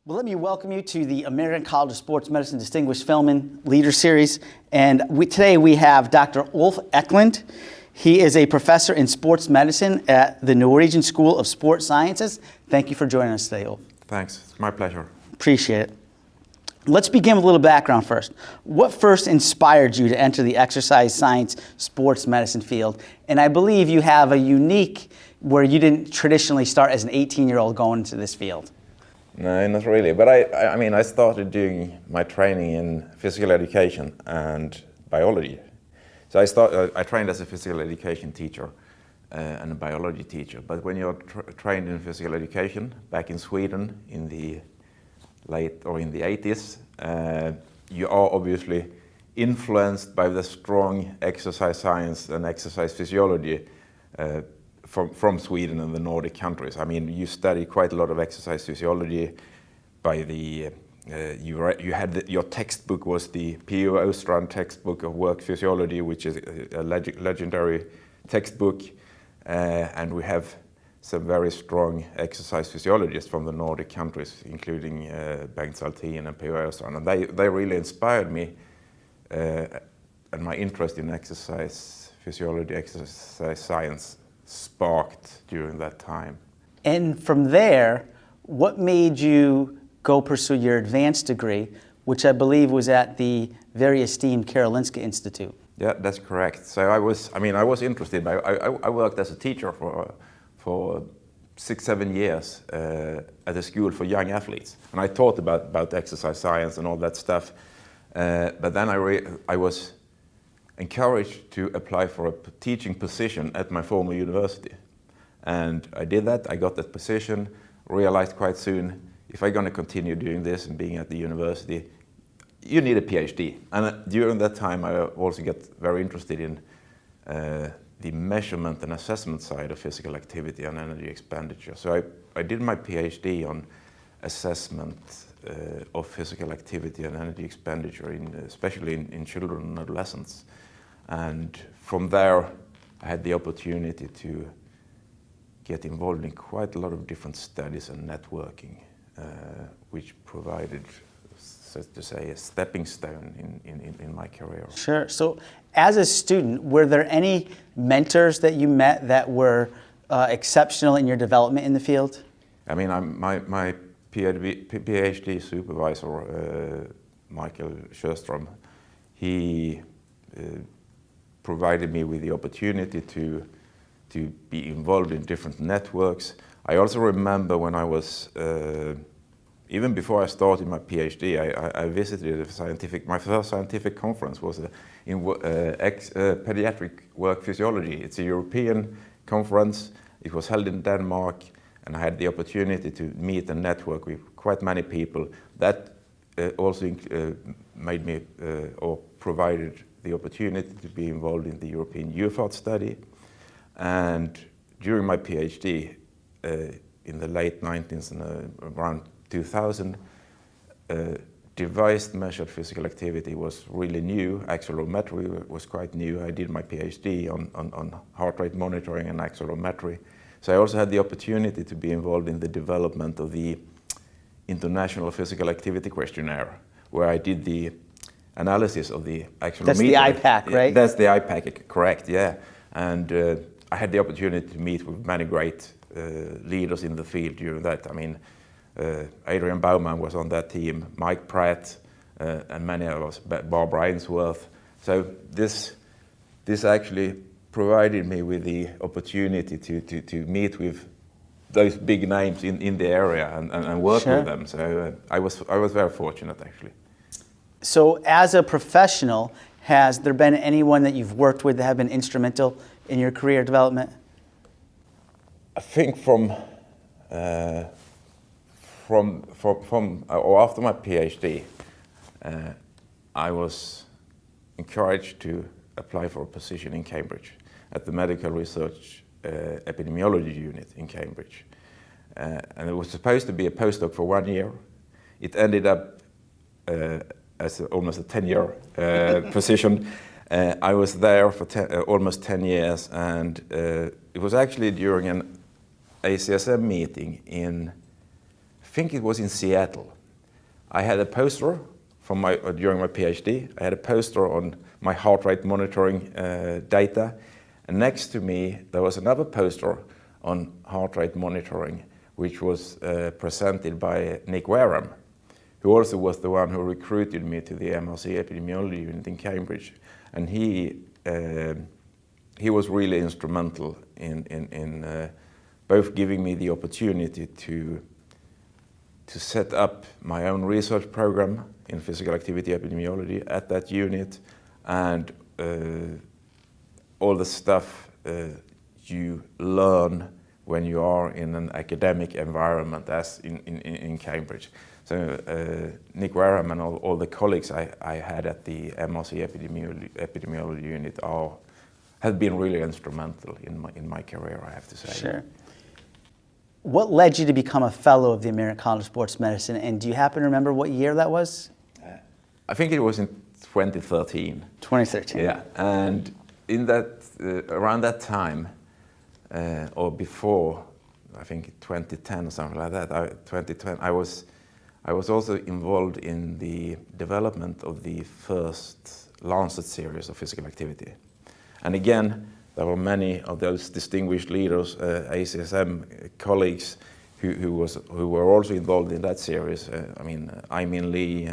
Well, let me welcome you to the American College of Sports Medicine Distinguished Fellow Leader Series. And today we have Dr. Ulf Ekelund. He is a professor in sports medicine at the Norwegian School of Sports Sciences. Thank you for joining us today, Ulf. Thanks. It's my pleasure. Appreciate it. Let's begin with a little background first. What first inspired you to enter the exercise science sports medicine field? And I believe you have a unique where you didn't traditionally start as an 18-year-old going into this field. No, not really. But I started doing my training in physical education and biology. So I trained as a physical education teacher and a biology teacher. But when you're trained in physical education back in Sweden in the in the 80s, you are obviously influenced by the strong exercise science and exercise physiology from Sweden and the Nordic countries. I mean, you study quite a lot of exercise physiology. By the your textbook was the P.O. Ostrand textbook of work physiology, which is a legendary textbook, and we have some very strong exercise physiologists from the Nordic countries, including Bengt Saltin and P.O. Ostrand, and they really inspired me, and my interest in exercise physiology, exercise science sparked during that time. And from there, what made you go pursue your advanced degree, which I believe was at the very esteemed Karolinska Institute? Yeah, that's correct. So I was interested. I worked as a teacher for 6-7 years at a school for young athletes, and I taught about exercise science and all that stuff. But then I was encouraged to apply for a teaching position at my former university. And I did that, I got that position, realized quite soon, if I'm going to continue doing this and being at the university, you need a Ph.D. And during that time I also got very interested in the measurement and assessment side of physical activity and energy expenditure. So I did my Ph.D. on assessment of physical activity and energy expenditure, especially in children and adolescents. And from there, I had the opportunity to get involved in quite a lot of different studies and networking, which provided, so to say, a stepping stone in my career. Sure. So as a student, were there any mentors that you met that were exceptional in your development in the field? I mean, my PhD supervisor, Michael Sjöström, he provided me with the opportunity to be involved in different networks. I also remember when I was, even before I started my PhD, I visited my first scientific conference was in pediatric work physiology. It's a European conference. It was held in Denmark, and I had the opportunity to meet and network with quite many people. That also made me, or provided the opportunity to be involved in the European UFART study. And during my PhD, in the late 90s and around 2000, device measured physical activity was really new. Accelerometry was quite new. I did my PhD on heart rate monitoring and accelerometry. So I also had the opportunity to be involved in the development of the International Physical Activity Questionnaire, where I did the analysis of the accelerometer. That's the IPAC, right? That's the IPAC, correct, yeah. And I had the opportunity to meet with many great leaders in the field during that. I mean, Adrian Baumann was on that team, Mike Pratt, and many of us, Barbara Ainsworth. So this actually provided me with the opportunity to meet with those big names in the area and work Sure. with them. So I was very fortunate, actually. So as a professional, has there been anyone that you've worked with that have been instrumental in your career development? I think or after my PhD, I was encouraged to apply for a position in Cambridge at the Medical Research Epidemiology Unit in Cambridge. And it was supposed to be a postdoc for 1 year. It ended up as almost a 10-year position. I was there for almost 10 years, and it was actually during an ACSM meeting in think it was in Seattle. I had a poster from during my PhD. I had a poster on my heart rate monitoring data, and next to me there was another poster on heart rate monitoring, which was presented by Nick Wareham, who also was the one who recruited me to the MRC epidemiology unit in Cambridge, and he was really instrumental in both giving me the opportunity to set up my own research program in physical activity epidemiology at that unit, and all the stuff you learn when you are in an academic environment, as in Cambridge. So Nick Wareham and all the colleagues I had at the MRC epidemiology unit have been really instrumental in my career, I have to say. Sure. What led you to become a fellow of the American College of Sports Medicine, and do you happen to remember what year that was? I think it was in 2013. 2013. Yeah, and in that around that time, or before, I think 2010 or something like that. 2010, I was also involved in the development of the first Lancet series of physical activity, and again, there were many of those distinguished leaders, ACSM colleagues, who were also involved in that series. Aimin Lee,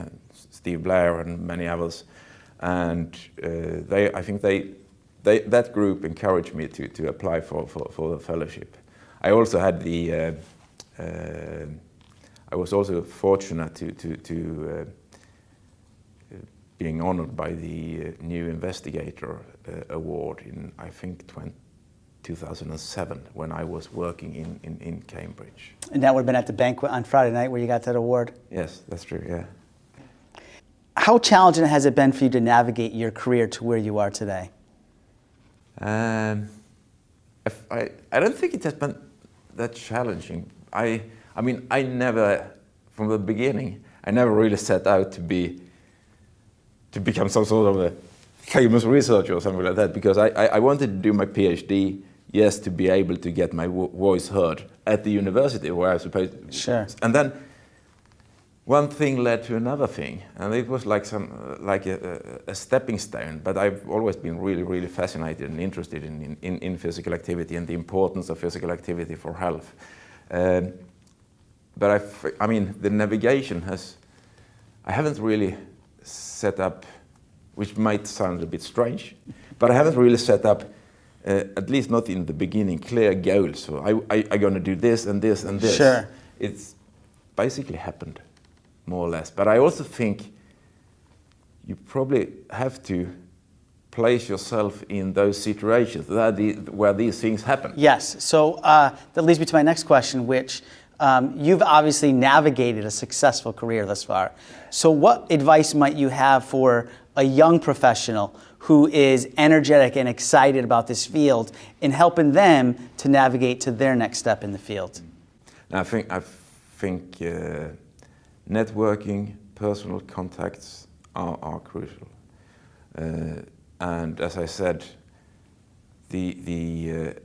Steve Blair, and many others. And I think that group encouraged me to apply for the fellowship. I also had I was also fortunate to being honored by the New Investigator Award in, I think, 2007, when I was working in Cambridge. And that would have been at the banquet on Friday night where you got that award? Yes, that's true, yeah. How challenging has it been for you to navigate your career to where you are today? I don't think it has been that challenging. I mean, I never, from the beginning, I never really set out to become some sort of a famous researcher or something like that, because I wanted to do my PhD, yes, to be able to get my voice heard at the university where I was supposed to. Sure. And then one thing led to another thing, and it was like a stepping stone. But I've always been really, really fascinated and interested in physical activity and the importance of physical activity for health. But I mean, the navigation I haven't really set up, which might sound a bit strange, but I haven't really set up, at least not in the beginning, clear goals. So I'm going to do this and this and this. Sure. It's basically happened, more or less. But I also think you probably have to place yourself in those situations where these things happen. Yes. So that leads me to my next question, which you've obviously navigated a successful career thus far. So what advice might you have for a young professional who is energetic and excited about this field in helping them to navigate to their next step in the field? I think networking, personal contacts are crucial. And as I said, the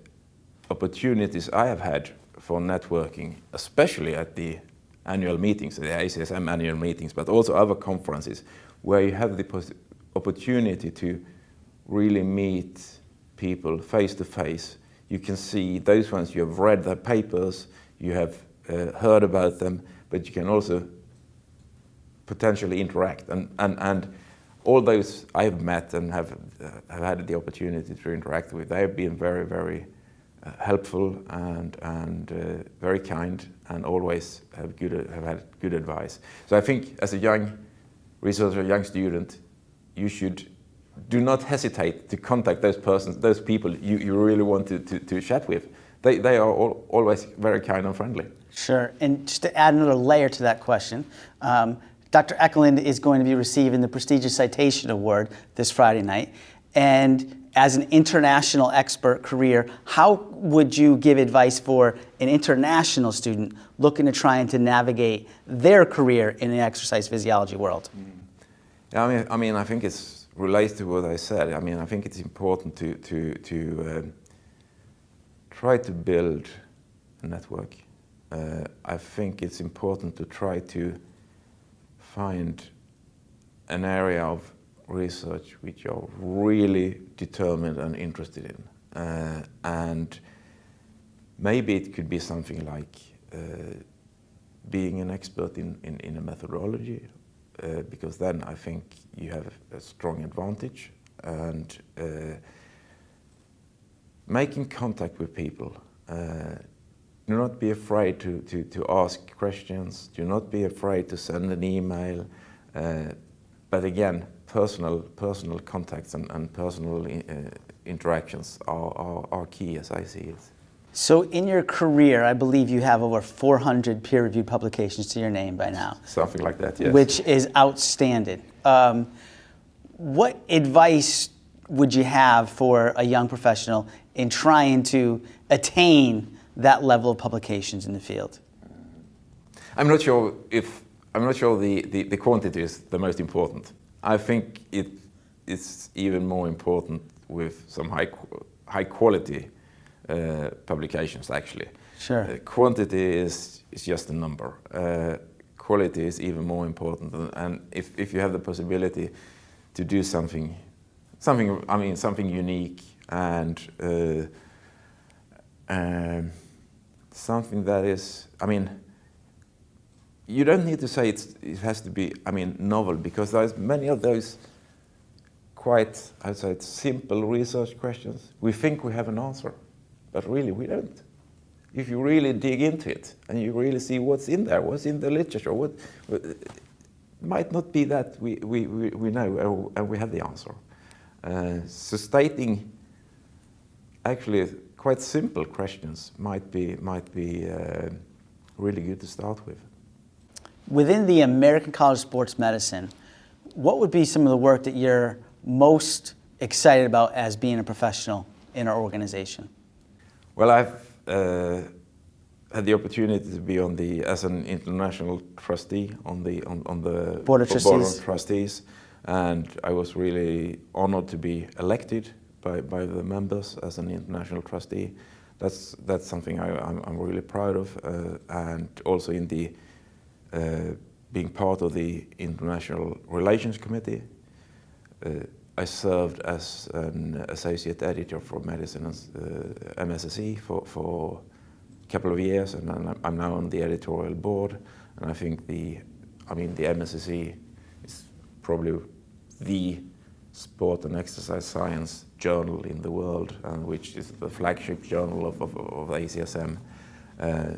opportunities I have had for networking, especially at the annual meetings, the ACSM annual meetings, but also other conferences, where you have the opportunity to really meet people face to face. You can see those ones, you have read their papers, you have heard about them, but you can also potentially interact. And all those I have met and have had the opportunity to interact with, they have been very, very helpful and very kind, and always have had good advice. So I think as a young researcher, young student, you should do not hesitate to contact those people you really want to chat with. They are always very kind and friendly. Sure. And just to add another layer to that question, Dr. Ekelund is going to be receiving the prestigious Citation Award this Friday night. And as an international expert career, how would you give advice for an international student looking to try and to navigate their career in the exercise physiology world? Yeah, I mean, I think it relates to what I said. I mean, I think it's important to try to build a network. I think it's important to try to find an area of research which you're really determined and interested in. And maybe it could be something like being an expert in a methodology, because then I think you have a strong advantage, and making contact with people. Do not be afraid to ask questions, do not be afraid to send an email, but again, personal contacts and personal interactions are key as I see it. So in your career, I believe you have over 400 peer-reviewed publications to your name by now. Something like that, yes. Which is outstanding. What advice would you have for a young professional in trying to attain that level of publications in the field? I'm not sure the quantity is the most important. I think it's even more important with some high quality publications, actually. Sure. Quantity is just a number. Quality is even more important, and if you have the possibility to do something unique and something that is, you don't need to say it has to be, novel, because there's many of those quite, I'd say, simple research questions. We think we have an answer, but really we don't. If you really dig into it and you really see what's in there, what's in the literature, what it might not be that we know and we have the answer. So stating actually quite simple questions might be really good to start with. Within the American College of Sports Medicine, what would be some of the work that you're most excited about as being a professional in our organization? Well, I've had the opportunity to be as an international trustee on the Board of Trustees, and I was really honored to be elected by the members as an international trustee. That's something I'm really proud of, and also in the being part of the International Relations Committee. I served as an associate editor for medicine MSSE for a couple of years, and I'm now on the editorial board. And I think the MSSE is probably the sport and exercise science journal in the world, and which is the flagship journal of ACSM.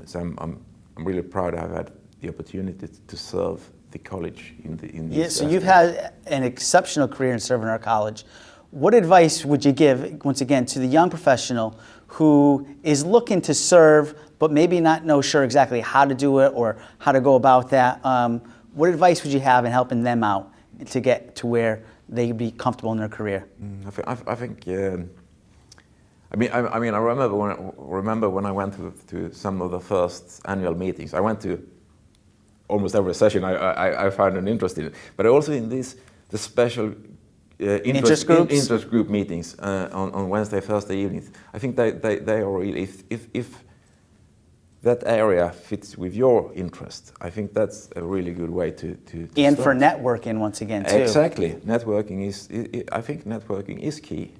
So I'm really proud to have had the opportunity to serve the college in these Yeah, so you've had an exceptional career in serving our college. What advice would you give, once again, to the young professional who is looking to serve but maybe not know sure exactly how to do it or how to go about that? What advice would you have in helping them out to get to where they'd be comfortable in their career? I think. I remember when I went to some of the first annual meetings. I went to almost every session. I found an interest in it, but also in the special interest group meetings on Wednesday, Thursday evenings. I think they are really, if that area fits with your interest, I think that's a really good way to and start. For networking, once again, too. Exactly, networking I think networking is key.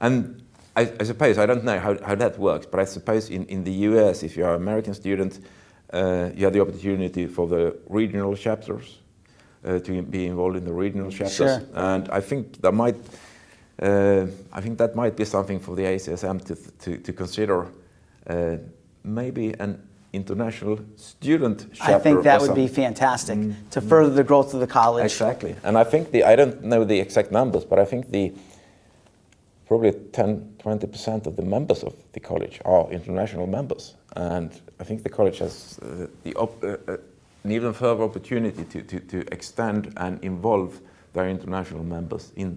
And I suppose, I don't know how that works, but I suppose in the US, if you're an American student, you have the opportunity for the regional chapters, to be involved in the regional chapters. Sure. And I think that might be something for the ACSM to consider, maybe an international student chapter. I think that would be fantastic to further the growth of the college. Exactly. And I think I don't know the exact numbers, but I think probably 10-20% of the members of the college are international members. And I think the college has an even further opportunity to extend and involve their international members in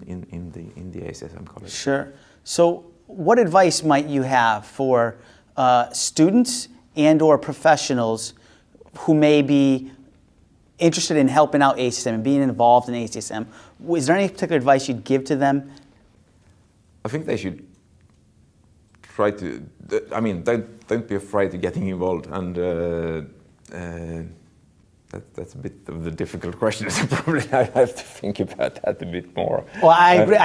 the ACSM college. Sure. So what advice might you have for students and or professionals who may be interested in helping out ACSM and being involved in ACSM? Is there any particular advice you'd give to them? I think they should try to. I mean, don't be afraid of getting involved, and that's a bit of the difficult question. So probably I have to think about that a bit more. Well, I agree.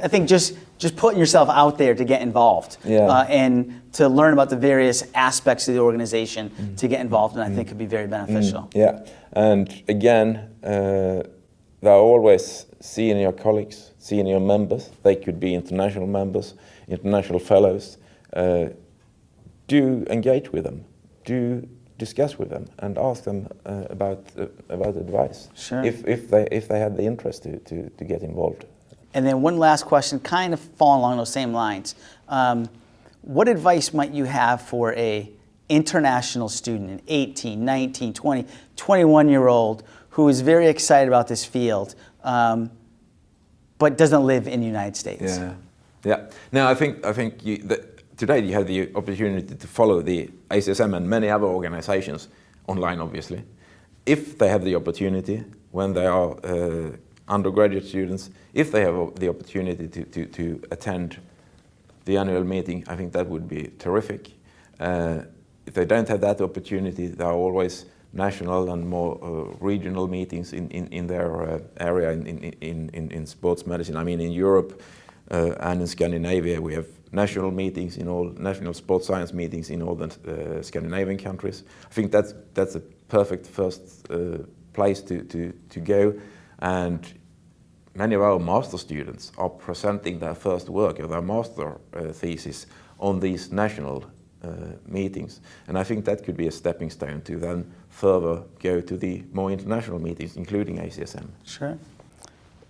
I think just putting yourself out there to get involved, and to learn about the various aspects of the organization to get involved in, I think could be very beneficial. Yeah, and again, there are always senior colleagues, senior members. They could be international members, international fellows. Do engage with them. Do discuss with them and ask them about advice. Sure. If they had the interest to get involved. And then one last question, kind of following along those same lines. What advice might you have for a international student, an 18, 19, 20, 21-year-old who is very excited about this field, but doesn't live in the United States? Yeah. Now I think today you have the opportunity to follow the ACSM and many other organizations online, obviously. If they have the opportunity, when they are undergraduate students, if they have the opportunity to attend the annual meeting, I think that would be terrific. If they don't have that opportunity, there are always national and more regional meetings in their area in sports medicine. I mean, in Europe and in Scandinavia, we have national meetings national sports science meetings in all the Scandinavian countries. I think that's a perfect first place to go, and many of our master students are presenting their first work or their master thesis on these national meetings, and I think that could be a stepping stone to then further go to the more international meetings, including ACSM. Sure.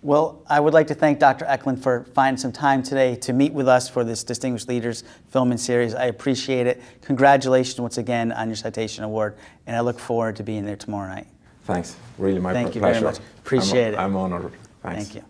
Well, I would like to thank Dr. Ekelund for finding some time today to meet with us for this Distinguished Leaders Filming Series. I appreciate it. Congratulations once again on your citation award, and I look forward to being there tomorrow night. Thanks. Really my pleasure. Thank you very much. Appreciate it. I'm honored. Thanks. Thank you.